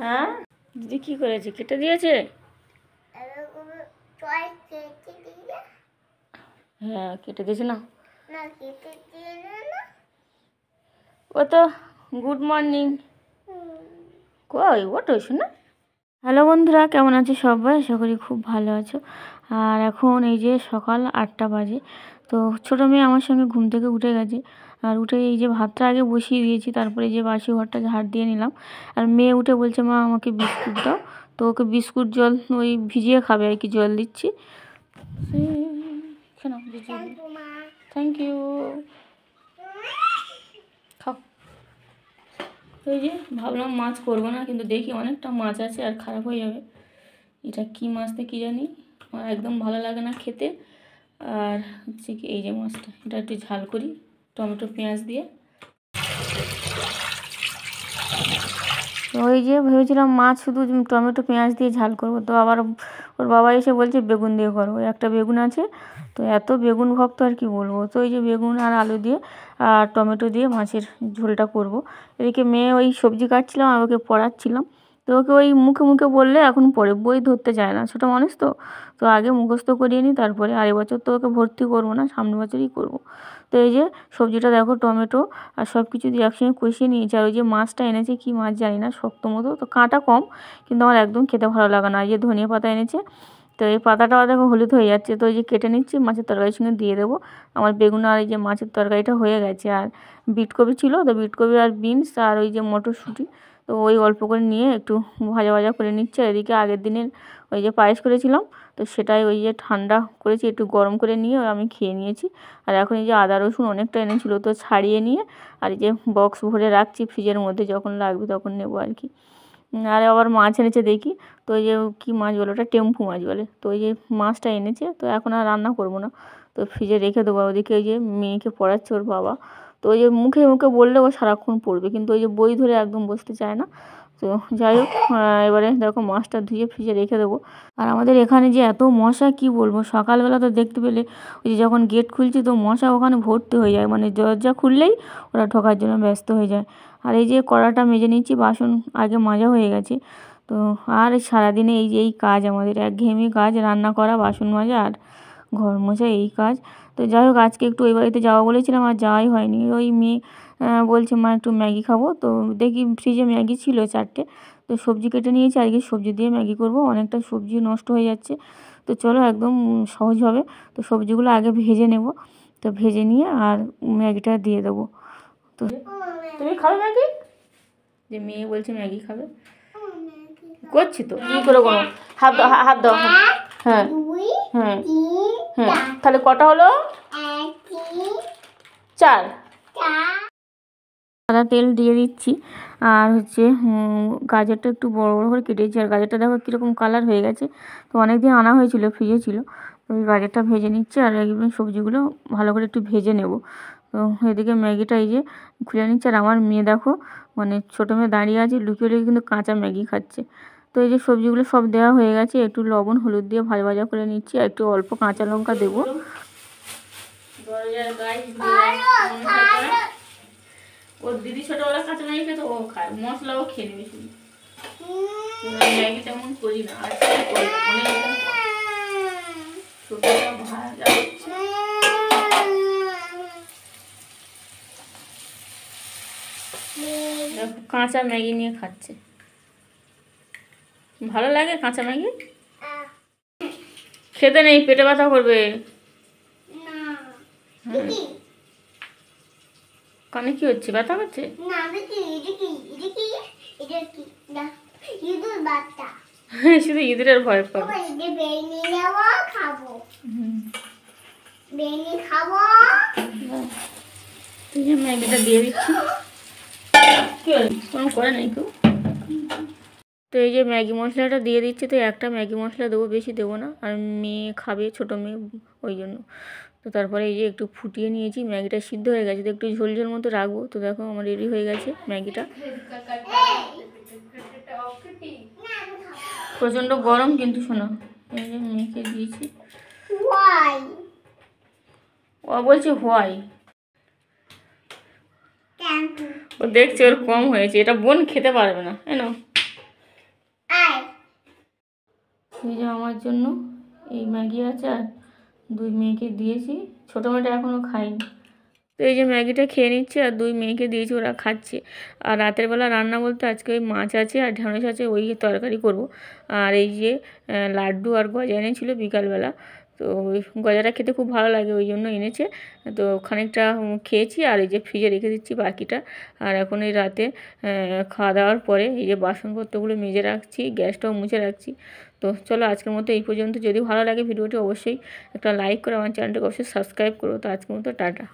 হ্যাঁ দিদি কি করেছে, কেটে দিয়েছে? হ্যাঁ কেটে দিয়েছে না, ও তো গুড মর্নিং কই ওঠো শোনা। হ্যালো বন্ধুরা, কেমন আছো সবাই? আশা করি খুব ভালো আছো। আর এখন এই যে সকাল 8টা বাজে। তো ছোটো মেয়ে আমার সঙ্গে ঘুম থেকে উঠে গেছে। আর উঠে এই যে ভাতটা আগে বসিয়ে দিয়েছি, তারপরে এই যে বাসি ঘরটা ঝাড় দিয়ে নিলাম। আর মেয়ে উঠে বলছে মা আমাকে বিস্কুট দাও। তো ওকে বিস্কুট জল ওই ভিজিয়ে খাবে আর কি, জল দিচ্ছি। থ্যাংক ইউ, খাও। ওই যে ভাবলাম মাছ করবো না, কিন্তু দেখি অনেকটা মাছ আছে আর খারাপ হয়ে যাবে। এটা কি মাছটা কি জানি, আমার একদম ভালো লাগে না খেতে। আর হচ্ছে কি এই যে মাছটা, এটা একটু ঝাল করি টমেটো পেঁয়াজ দিয়ে। ওই যে ভেবেছিলাম মাছ শুধু টমেটো পেঁয়াজ দিয়ে ঝাল করবো, তো আবার ওর বাবা এসে বলছে বেগুন দিয়ে করো। ওই একটা বেগুন আছে, তো এত বেগুন ভক্ত আর কি বলবো। তো ওই যে বেগুন আর আলু দিয়ে আর টমেটো দিয়ে মাছের ঝোলটা করব। এদিকে মেয়ে ওই সবজি কাটছিলাম আর ওকে পড়াচ্ছিলাম। তো ওকে ওই মুখে মুখে বললে এখন পড়ে, বই ধরতে চায় না, ছোটো মানুষ তো। তো আগে মুখস্থ করিয়ে নিই, তারপরে আর এবছর তো ওকে ভর্তি করবো না, সামনের বছরই করবো। তো এই যে সবজিটা দেখো টমেটো আর সব কিছু দিয়ে একসঙ্গে কষিয়ে নিয়েছি। আর ওই যে মাছটা এনেছে, কি মাছ জানি না, শক্ত মতো, তো কাঁটা কম, কিন্তু আমার একদম খেতে ভালো লাগে না। এই যে ধনিয়া পাতা এনেছে, তো এই পাতাটাও দেখো হলুদ হয়ে যাচ্ছে। তো ওই যে কেটে নিচ্ছি, মাছের তরকারির সঙ্গে দিয়ে দেবো। আমার বেগুন আর এই যে মাছের তরকারিটা হয়ে গেছে। আর বিটকপি ছিল, তো বিটকপি আর বিনস আর ওই যে মটরশুঁটি, তো ওই অল্প করে নিয়ে একটু ভাজা ভাজা করে নিচ্ছে। আর এদিকে আগের দিনের ওই যে পায়েস করেছিলাম, তো সেটাই ওই যে ঠান্ডা করেছি, একটু গরম করে নিয়ে আমি খেয়ে নিয়েছি। আর এখন এই যে আদা রসুন অনেকটা এনেছিল, তো ছাড়িয়ে নিয়ে আর এই যে বক্স ভরে রাখছি ফ্রিজের মধ্যে, যখন লাগবে তখন নেবো আর কি। আর আবার মাছ এনেছে দেখি, তো ওই যে কী মাছ বলে ওটা, টেম্পু মাছ বলে। তো ওই যে মাছটা এনেছে, তো এখন আর রান্না করবো না, তো ফ্রিজে রেখে দেবো। ওদিকে ওই যে মেয়েকে পড়াচ্ছে ওর বাবা, তো ওই যে মুখে মুখে বললে ও সারাক্ষণ পড়বে, কিন্তু ওই যে বই ধরে একদম বসতে চায় না। তো যাই হোক, এবারে দেখো মাছটা ধুয়ে ফ্রিজে রেখে দেবো। আর আমাদের এখানে যে এত মশা কি বলবো, সকালবেলা তো দেখতে পেলে ওই যে যখন গেট খুলছি, তো মশা ওখানে ভর্তি হয়ে যায়, মানে দরজা খুললেই ওরা ঢোকার জন্য ব্যস্ত হয়ে যায়। আর এই যে কড়াটা মেজে নিচ্ছি, বাসন আগে মাজা হয়ে গেছে। তো আর সারাদিনে এই যে এই কাজ, আমাদের একঘেয়েমি কাজ, রান্না করা, বাসন মাজা আর ঘর মোছা, এই কাজ। তো যাই হোক, আজকে একটু ওই বাড়িতে যাওয়া বলেছিলাম, আর যাওয়াই হয়নি। ওই মেয়ে বলছে মা একটু ম্যাগি খাবো, তো দেখি ফ্রিজে ম্যাগি ছিল 4টে, তো সবজি কেটে নিয়েছি, আজকে সবজি দিয়ে ম্যাগি করব। অনেকটা সবজি নষ্ট হয়ে যাচ্ছে, তো চলো একদম সহজভাবে, তো সবজিগুলো আগে ভেজে নেব। তো ভেজে নিয়ে আর ম্যাগিটা দিয়ে দেবো। তো তুমি খাবে ম্যাগি? যে মেয়ে বলছে ম্যাগি খাবে, করছি তো কী করে করো, হাত দাও, হাত দাও। হ্যাঁ হ্যাঁ হ্যাঁ, তাহলে কটা হলো? 4। সাদা তেল দিয়ে দিচ্ছি। আর হচ্ছে গাজরটা একটু বড় বড় করে কেটেছি। আর গাজরটা দেখো কীরকম কালার হয়ে গেছে, তো অনেক দিন আনা হয়েছিল, ফ্রিজে ছিল। তো ওই গাজরটা ভেজে নিচ্ছি, আর একদম সবজিগুলো ভালো করে একটু ভেজে নেব। তো এদিকে ম্যাগিটা এই যে খুলে নিচ্ছে। আর আমার মেয়ে দেখো, মানে ছোটো মেয়ে দাঁড়িয়ে আছে, লুকিয়ে লুকিয়ে কিন্তু কাঁচা ম্যাগি খাচ্ছে। তো এই যে সবজিগুলো সব দেওয়া হয়ে গেছে, একটু লবণ হলুদ দিয়ে ভাজা ভাজা করে নিচ্ছি, আর একটু অল্প কাঁচা লঙ্কা দেবো। ওর দিদি ছোটবেলা কাঁচা ম্যাগি খেতো, ও খায়, মশলাও খেয়ে নেবে শুধু। ম্যাগি তেমন করি না, আর কাঁচা ম্যাগি নিয়ে খাচ্ছে, ভালো লাগে কাঁচা ম্যাগি খেতে। নেই, পেটে ব্যথা করবে। কানে কি হচ্ছে, ব্যথা করছে? শুধু ইঁদুরের ভয় পাবে। ম্যাগিটা দিয়ে দিচ্ছি, কোনো করে নাই কেউ। তো এই যে ম্যাগি মশলাটা দিয়ে দিচ্ছি, তো একটা ম্যাগি মশলা দেবো, বেশি দেবো না। আর মেয়ে খাবে, ছোটো মেয়ে, ওই জন্য। তো তো তারপরে এই যে একটু ফুটিয়ে নিয়েছি, ম্যাগিটা সিদ্ধ হয়ে গেছে, তো একটু ঝোল ঝোল মতো রাখবো। তো দেখো আমার রেডি হয়ে গেছে ম্যাগিটা। প্রচণ্ড গরম কিন্তু শোনো, এই যে মেখে দিয়েছি। ও বলছে হোয়াই, ও দেখছে ওর কম হয়েছে, এটা বোন খেতে পারবে না। এনো এই যে আমার জন্য এই ম্যাগি আছে, আর 2 মেয়েকে দিয়েছি, ছোটো মেয়েটা এখনও খায়নি। তো এই যে ম্যাগিটা খেয়ে নিচ্ছে আর 2 মেয়েকে দিয়েছি, ওরা খাচ্ছে। আর রাতের বেলা রান্না বলতে আজকে ওই মাছ আছে আর ঢেঁড়স আছে, ওই তরকারি করব। আর এই যে লাড্ডু আর গজা এনেছিল বিকালবেলা, তো ওই গজাটা খেতে খুব ভালো লাগে, ওই জন্য এনেছে। তো খানিকটা খেয়েছি, আর এই যে ফ্রিজে রেখে দিচ্ছি বাকিটা। আর এখন এই রাতে খাওয়া দাওয়ার পরে এই যে বাসনপত্রগুলো মেজে রাখছি, গ্যাসটাও মুছে রাখছি। তো চলো আজকের মতো এই পর্যন্ত। যদি ভালো লাগে ভিডিওটি অবশ্যই একটা লাইক করে আমার চ্যানেলটাকে অবশ্যই সাবস্ক্রাইব করো। তো আজকের মতো টাটা।